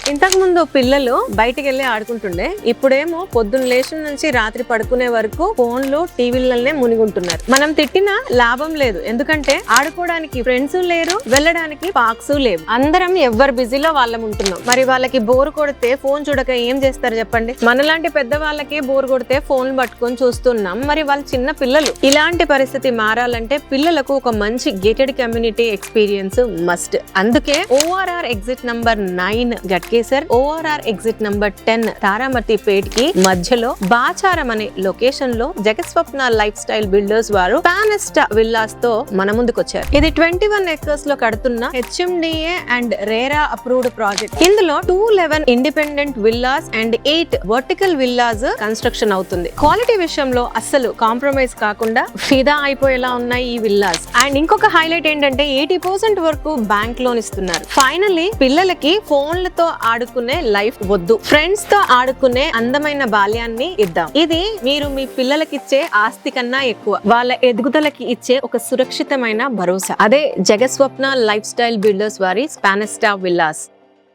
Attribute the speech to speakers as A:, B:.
A: ఇంతకు ముందు పిల్లలు బయటికి వెళ్ళి ఆడుకుంటుండే, ఇప్పుడేమో పొద్దున్న లేచిన నుంచి రాత్రి పడుకునే వరకు ఫోన్లు టీవీలనే మునిగుంటున్నారు. మనం తిట్టినా లాభం లేదు, ఎందుకంటే ఆడుకోవడానికి ఫ్రెండ్స్ లేరు, వెళ్ళడానికి పార్క్స్ లేవు. అందరం ఎవరు బిజీలో వాళ్ళం ఉంటున్నాం. మరి వాళ్ళకి బోర్ కొడితే ఫోన్ చూడక ఏం చేస్తారు చెప్పండి? మనలాంటి పెద్ద వాళ్ళకే బోర్ కొడితే ఫోన్ పట్టుకొని చూస్తున్నాం, మరి వాళ్ళు చిన్న పిల్లలు. ఇలాంటి పరిస్థితి మారాలంటే పిల్లలకు ఒక మంచి గేటెడ్ కమ్యూనిటీ ఎక్స్పీరియన్స్ మస్ట్. అందుకే ORR exit number 9 Ghatkesar, ORR exit number 10 Taramatipet కి మధ్యలో బాచారం అనే లొకేషన్ లో జగస్వప్న లైఫ్ స్టైల్ బిల్డర్స్ వారు పానెస్టా విల్లాస్ తో మన ముందుకు వచ్చారు. ఇది 21 ఎకర్స్ లో కడుతున్న HMDA and RERA approved project. ఇందులో 211 independent villas and 8 vertical villas construction అవుతుంది. క్వాలిటీ విషయంలో అస్సలు కాంప్రమైజ్ కాకుండా ఫిదా అయిపోయేలా ఉన్నాయి ఈ విల్లాస్. అండ్ ఇంకొక హైలైట్ ఏంటంటే 80% వరకు బ్యాంక్ లోన్ ఇస్తున్నారు. ఫైనల్లీ పిల్లలకి ఫోన్లతో ఆడుకునే లైఫ్ వద్దు, ఫ్రెండ్స్ తో ఆడుకునే అందమైన బాల్యాన్ని ఇద్దాం. ఇది మీరు మీ పిల్లలకిచ్చే ఆస్తి కన్నా ఎక్కువ, వాళ్ళ ఎదుగుదలకి ఇచ్చే ఒక సురక్షితమైన భరోసా. అదే జగస్వప్న లైఫ్ స్టైల్ బిల్డర్స్ వారి పానెస్టా విల్లాస్.